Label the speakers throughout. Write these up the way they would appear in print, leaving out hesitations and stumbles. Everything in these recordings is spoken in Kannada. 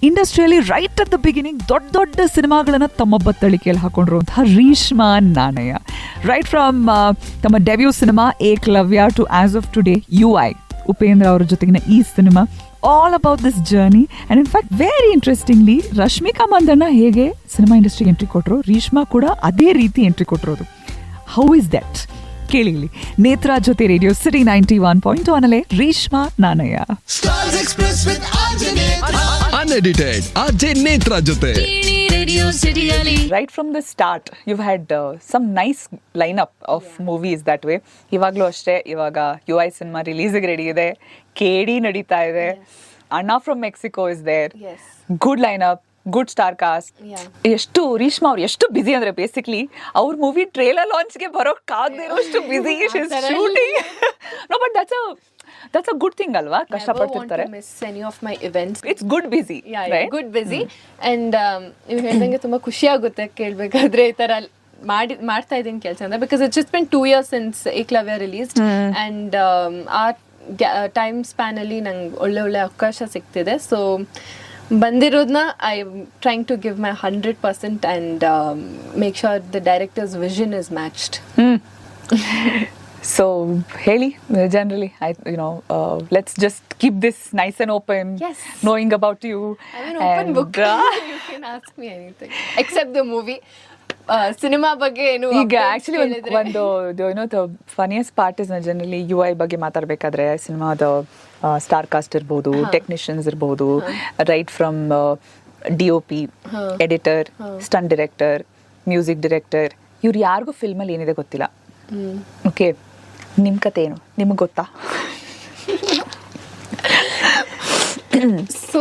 Speaker 1: ಇಂಡಸ್ಟ್ರಿಯಲ್ಲಿ ರೈಟ್ ಅಟ್ ದ ಬಿಗಿನಿಂಗ್ ದೊಡ್ಡ ದೊಡ್ಡ ಸಿನಿಮಾಗಳನ್ನು ತಮ್ಮ ಬತ್ತಳಿಕೆಯಲ್ಲಿ ಹಾಕೊಂಡಿರುವಂತಹ ರೀಶ್ಮಾ ನಾಣಯ್ಯ. ರೈಟ್ ಫ್ರಮ್ ತಮ್ಮ debut cinema Ekalavya to as of today UI, Upendra ಅವರ ಜೊತೆಗಿನ ಈ cinema, all about this journey. And in fact very interestingly Rashmika Mandanna ಹೇಗೆ ಸಿನಿಮಾ ಇಂಡಸ್ಟ್ರಿಗೆ ಎಂಟ್ರಿ ಕೊಟ್ಟರು, ರೀಶ್ಮಾ ಕೂಡ ಅದೇ ರೀತಿ ಎಂಟ್ರಿ ಕೊಟ್ಟಿರೋದು. ಹೌ ಇಸ್ ದಟ್ ಕೇಳಿ. ನೇತ್ರ ಜೊತೆ radio city 91.1 Reeshma Nanaiah.
Speaker 2: Unedited RJ ನೇತ್ರ ಜೊತೆ
Speaker 1: Right from the start, you've had some nice lineup of movies that way. ಇವಾಗಲೂ ಅಷ್ಟೇ, ಇವಾಗ UI ಸಿನಿಮಾ ರಿಲೀಸಿಗೆ ರೆಡಿ ಇದೆ, KD ನಡೀತಾ ಇದೆ, ಅಣ್ಣ from Mexico is there, good lineup, good star cast. ಎಷ್ಟು ರೀಶ್ಮಾ ಅವ್ರು ಎಷ್ಟು ಬಿಸಿ ಅಂದ್ರೆ ಬೇಸಿಕ್ಲಿ ಅವ್ರ ಮೂವಿ ಟ್ರೇಲರ್ ಲಾಂಚ್ಗೆ ಬರೋಕ್ಕಾಗದೇ ಇರೋಷ್ಟು busy shooting. No but that's a good thing ಅಲ್ವಾ, ಕಷ್ಟಪಡ್ತಿರ್ತಾರೆ.
Speaker 3: miss any of my events.
Speaker 1: It's good busy, right?
Speaker 3: Good busy. And ನೀವು ಹೇಳ್ದಂಗೆ ತುಂಬಾ ಖುಷಿ ಆಗುತ್ತೆ ಕೇಳಬೇಕಾದ್ರೆ ಈ ತರ ಮಾಡ್ತಾ ಇದ್ದೀನಿ ಕೆಲಸ ಅಂತ, because it's just been 2 years since Ekalavya released. And ಆ ಟೈಮ್ ಸ್ಪ್ಯಾನ್ ಅಲ್ಲಿ ನಂಗೆ ಒಳ್ಳೆ ಅವಕಾಶ ಸಿಗ್ತಿದೆ. ಸೊ ಬಂದಿರೋದನ್ನ I am trying to give my 100% and make sure the director's vision is matched.
Speaker 1: So ಹೇಳಿ, generally let's just keep this nice and open.
Speaker 3: Yes,
Speaker 1: knowing about you.
Speaker 3: I'm an open book. You can ask me anything except the movie. Cinema ಬಗ್ಗೆ ಏನು
Speaker 1: ಈಗ ಆಕ್ಚುಲಿ ಒಂದು funniest part is generally UI ಬಗ್ಗೆ ಮಾತಾಡ್ಬೇಕಾದ್ರೆ ಸಿನಿಮಾದ ಸ್ಟಾರ್ ಕಾಸ್ಟ್ ಇರ್ಬೋದು, ಟೆಕ್ನಿಷಿಯನ್ಸ್ ಇರ್ಬೋದು, right from DOP, editor, stunt director, music director, ಇವ್ರು ಯಾರಿಗೂ ಫಿಲ್ಮಲ್ಲಿ ಏನಿದೆ ಗೊತ್ತಿಲ್ಲ. ಓಕೆ, ನಿಮ್ಮ ಕತೆ ಏನು, ನಿಮ್ಗೆ ಗೊತ್ತಾ?
Speaker 3: ಸೊ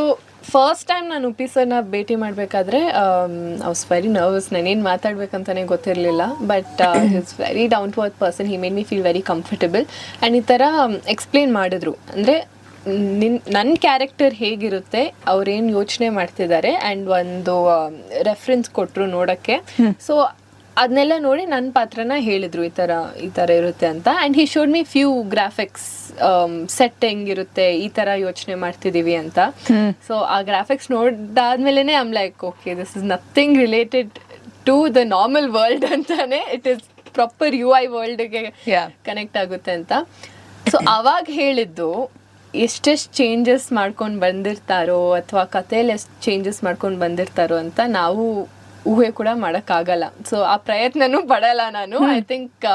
Speaker 3: ಫಸ್ಟ್ ಟೈಮ್ ನಾನು ಉಪ್ಪಿ ಸರ್ನ ಭೇಟಿ ಮಾಡಬೇಕಾದ್ರೆ ಐ ವಾಸ್ ವೆರಿ ನರ್ವಸ್. ನಾನೇನು ಮಾತಾಡ್ಬೇಕಂತಾನೆ ಗೊತ್ತಿರಲಿಲ್ಲ. But is very down to earth person. He made me feel very comfortable. And ಈ ಥರ ಎಕ್ಸ್ಪ್ಲೇನ್ ಮಾಡಿದ್ರು, ಅಂದರೆ ನನ್ನ ಕ್ಯಾರೆಕ್ಟರ್ ಹೇಗಿರುತ್ತೆ, ಅವ್ರೇನು ಯೋಚನೆ ಮಾಡ್ತಿದ್ದಾರೆ, ಆ್ಯಂಡ್ ಒಂದು ರೆಫರೆನ್ಸ್ ಕೊಟ್ಟರು ನೋಡೋಕ್ಕೆ. ಸೊ ಅದನ್ನೆಲ್ಲ ನೋಡಿ ನನ್ನ ಪಾತ್ರನ ಹೇಳಿದ್ರು ಈ ಥರ ಇರುತ್ತೆ ಅಂತ. And he showed me few graphics, set ಹೆಂಗಿರುತ್ತೆ, ಈ ಥರ ಯೋಚನೆ ಮಾಡ್ತಿದ್ದೀವಿ ಅಂತ. ಸೊ ಆ ಗ್ರಾಫಿಕ್ಸ್ ನೋಡಿದಾದ್ಮೇಲೆ I'm like, okay, this is nothing related to the normal world ಅಂತಾನೆ, ಇಟ್ ಈಸ್ ಪ್ರಾಪರ್ UI ವರ್ಲ್ಡ್ಗೆ ಕನೆಕ್ಟ್ ಆಗುತ್ತೆ ಅಂತ. ಸೊ ಅವಾಗ ಹೇಳಿದ್ದು, ಎಷ್ಟೆಷ್ಟು ಚೇಂಜಸ್ ಮಾಡ್ಕೊಂಡು ಬಂದಿರ್ತಾರೋ ಅಥವಾ ಕಥೆಯಲ್ಲಿ ಎಷ್ಟು ಚೇಂಜಸ್ ಮಾಡ್ಕೊಂಡು ಬಂದಿರ್ತಾರೋ ಅಂತ ನಾವು ಊಹೆ ಕೂಡ ಮಾಡೋಕ್ಕಾಗಲ್ಲ. ಸೊ ಆ ಪ್ರಯತ್ನನೂ ಪಡಲ್ಲ ನಾನು. I think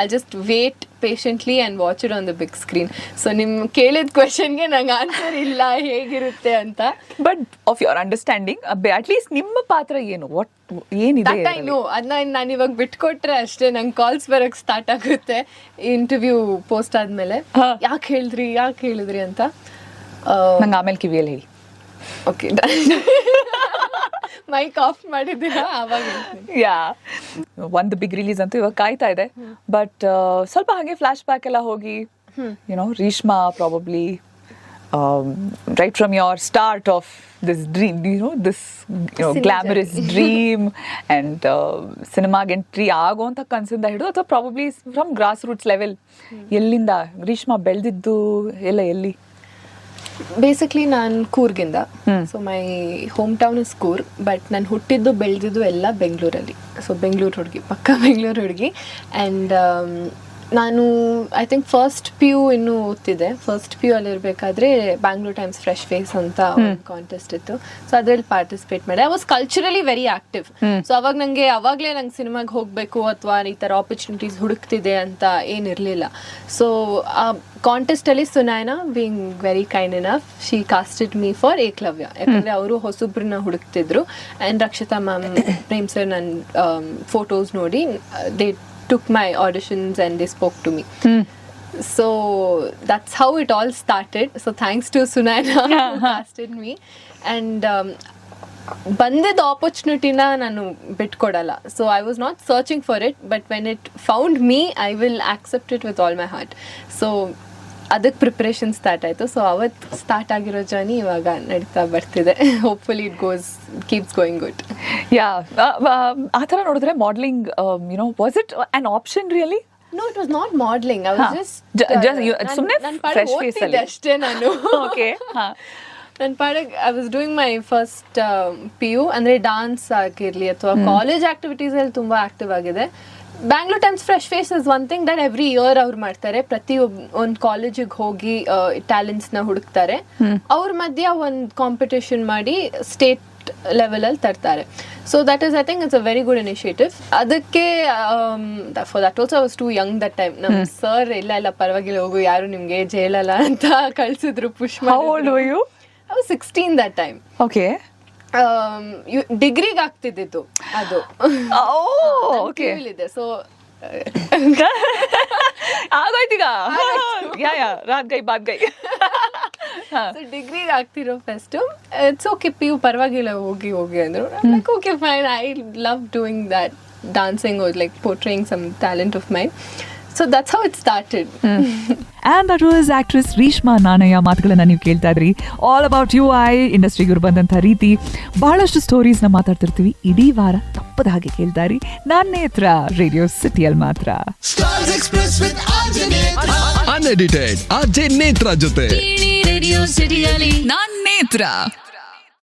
Speaker 3: I just wait patiently and watch it on the big screen. So ನಿಮ್ಮ ಕೇಳಿದ ಕ್ವೆಶನ್ಗೆ ನಂಗೆ ಆನ್ಸರ್ ಇಲ್ಲ ಹೇಗಿರುತ್ತೆ ಅಂತ.
Speaker 1: But of your understanding at least ನಿಮ್ಮ ಪಾತ್ರ ಏನು, ವಾಟ್ ಏನಿದೆ
Speaker 3: ಅದನ್ನ ನಾನು ಇವಾಗ ಬಿಟ್ಕೊಟ್ರೆ ಅಷ್ಟೇ ನಂಗೆ ಕಾಲ್ಸ್ ಬರೋಕ್ಕೆ ಸ್ಟಾರ್ಟ್ ಆಗುತ್ತೆ ಇಂಟರ್ವ್ಯೂ ಪೋಸ್ಟ್ ಆದಮೇಲೆ. ಯಾಕೆ ಹೇಳಿದ್ರಿ ಅಂತ
Speaker 1: ನಂಗೆ ಆಮೇಲೆ ಕಿವಿಯಲ್ಲಿ ಹೇಳಿ.
Speaker 3: ಓಕೆ, ಮೈಕ್ ಆಫ್ ಮಾಡಿದ್ದೀರಾ ಆವಾಗ?
Speaker 1: ಒಂದು ಬಿಗ್ ರಿಲೀಸ್ ಅಂತೂ ಇವಾಗ ಕಾಯ್ತಾ ಇದೆ. ಬಟ್ ಸ್ವಲ್ಪ ಹಾಗೆ ಫ್ಲಾಶ್ ಬ್ಯಾಕ್ ಎಲ್ಲ ಹೋಗಿ, Reeshma probably right from your start of this dream, this glamorous dream and ಸಿನಿಮಾಗೆ ಎಂಟ್ರಿ ಆಗೋಂಥ ಕನಸಿಂದ ಹಿಡಿದು, ಅಥವಾ probably from grass roots level, ಎಲ್ಲಿಂದ ರೀಶ್ಮಾ ಬೆಳೆದಿದ್ದು ಎಲ್ಲಿ?
Speaker 3: ಬೇಸಿಕ್ಲಿ ನಾನು ಕೂರ್ಗಿಂದ. So my home town is Coorg, but ನಾನು ಹುಟ್ಟಿದ್ದು ಬೆಳೆದಿದ್ದು ಎಲ್ಲ ಬೆಂಗಳೂರಲ್ಲಿ. ಸೊ ಬೆಂಗಳೂರು ಹುಡುಗಿ, ಪಕ್ಕ ಬೆಂಗಳೂರು ಹುಡುಗಿ. ಆ್ಯಂಡ್ ನಾನು ಐ ಥಿಂಕ್ ಫಸ್ಟ್ PU ಇನ್ನೂ ಓದ್ತಿದ್ದೆ. ಫಸ್ಟ್ PU ಅಲ್ಲಿರಬೇಕಾದ್ರೆ ಬ್ಯಾಂಗ್ಳೂರ್ ಟೈಮ್ಸ್ ಫ್ರೆಶ್ ಫೇಸ್ ಅಂತ ಒಂದು ಕಾಂಟೆಸ್ಟ್ ಇತ್ತು. ಸೊ ಅದರಲ್ಲಿ ಪಾರ್ಟಿಸಿಪೇಟ್ ಮಾಡಿ. I was culturally very active. So ಅವಾಗಲೇ ನಂಗೆ ಸಿನಿಮಾಗೆ ಹೋಗಬೇಕು ಅಥವಾ ಈ ಥರ ಆಪರ್ಚುನಿಟೀಸ್ ಹುಡುಕ್ತಿದೆ ಅಂತ ಏನಿರಲಿಲ್ಲ. ಸೊ ಆ ಕಾಂಟೆಸ್ಟಲ್ಲಿ Sunaina being very kind enough, she casted me for Ekalavya. ಯಾಕಂದರೆ ಅವರು ಹೊಸಬ್ರನ್ನ ಹುಡುಕ್ತಿದ್ರು. And Rakshita ma'am, Prem sir ನನ್ನ ಫೋಟೋಸ್ ನೋಡಿ they took my auditions and they spoke to me. So that's how it all started. So thanks to Sunaina who casted me. And ಬಂದಿದ್ದ ಆಪರ್ಚುನಿಟಿನ ನಾನು ಬಿಟ್ಕೊಡಲ್ಲ. So I was not searching for it, but when it found me I will accept it with all my heart. So ಅದಕ್ಕೆ ಪ್ರಿಪ್ರೇಷನ್ ಸ್ಟಾರ್ಟ್ ಆಯಿತು. ಸೊ ಅವತ್ತು ಸ್ಟಾರ್ಟ್ ಆಗಿರೋ ಜರ್ನಿ ಇವಾಗ ನಡೀತಾ ಬರ್ತಿದೆ. Hopefully it keeps going good.
Speaker 1: ಆ ಥರ ನೋಡಿದ್ರೆ modeling was it an option really?
Speaker 3: No, it was not modeling. I was just
Speaker 1: ಸುಮ್ಮನೆ ಫ್ರೆಶ್ ಫೇಸ್ ಅಲ್ಲಿ
Speaker 3: ಅಷ್ಟೇ ನಾನು.
Speaker 1: ಓಕೆ.
Speaker 3: ನನ್ನ ಪಾಡಿಗೆ I was doing my first PU ಅಂದರೆ ಡಾನ್ಸ್ ಆಗಿರಲಿ ಅಥವಾ ಕಾಲೇಜ್ ಆ್ಯಕ್ಟಿವಿಟೀಸಲ್ಲಿ ತುಂಬ ಆ್ಯಕ್ಟಿವ್ ಆಗಿದೆ. Bangalore Times fresh face is one thing that every year ಅವ್ರು ಮಾಡ್ತಾರೆ. ಒಂದು ಕಾಲೇಜಿಗೆ ಹೋಗಿ ಟ್ಯಾಲೆಂಟ್ಸ್ನ ಹುಡುಕ್ತಾರೆ. ಅವ್ರ ಮಧ್ಯ ಒಂದು ಕಾಂಪಿಟೇಷನ್ ಮಾಡಿ ಸ್ಟೇಟ್ ಲೆವೆಲಲ್ಲಿ ತರ್ತಾರೆ. So that is I think it's a very good initiative. ಅದಕ್ಕೆ for that also I was too young that time. ನಮ್ಮ ಸರ್ ಇಲ್ಲ ಪರವಾಗಿಲ್ಲ ಹೋಗು, ಯಾರು ನಿಮ್ಗೆ ಏಜ್ ಹೇಳಲ್ಲ ಅಂತ ಕಳ್ಸಿದ್ರು. ಪುಷ್ ಮಾಡಿ. I was 16 that time.
Speaker 1: Okay.
Speaker 3: ಡಿಗ್ರಿಗೆ ಆಗ್ತಿದ್ದಿತ್ತು ಅದು. ಇದೆ. ಸೊ
Speaker 1: ಆಗೋಯ್ತೀಗ ರಾತ್ ಗೈ ಬಾತ್ ಗೈ.
Speaker 3: ಡಿಗ್ರಿಗೆ ಆಗ್ತಿರೋ ಫಸ್ಟ್ ಇಟ್ಸ್ ಓಕೆ PU ಪರವಾಗಿಲ್ಲ ಹೋಗಿ ಅಂದ್ರು. Like okay fine, I love doing that dancing or like portraying some talent of mine. So that's how it started.
Speaker 1: And that was actress Reshma Nanaiah ಮಾತುಗಳನ್ನ ನೀವು ಕೇಳ್ತಾ ಇದ್ರಿ. ಆಲ್ ಅಬೌಟ್ UI ಇಂಡಸ್ಟ್ರಿಗೆ ಇವ್ರು ಬಂದಂಥ ರೀತಿ ಬಹಳಷ್ಟು ಸ್ಟೋರೀಸ್ನ ಮಾತಾಡ್ತಿರ್ತೀವಿ. ಇಡೀ ವಾರ ತಪ್ಪದ ಹಾಗೆ ಕೇಳ್ತಾ ಇರಿ. ನಾನ್ ನೇತ್ರ ರೇಡಿಯೋ ಸಿಟಿಯಲ್ಲಿ ಮಾತ್ರ.
Speaker 2: Stars express with unedited RJ ನೇತ್ರ ಜೊತೆ
Speaker 4: ರೇಡಿಯೋ ಸಿಟಿಯಲ್ಲಿ ನಾನ್ ನೇತ್ರ.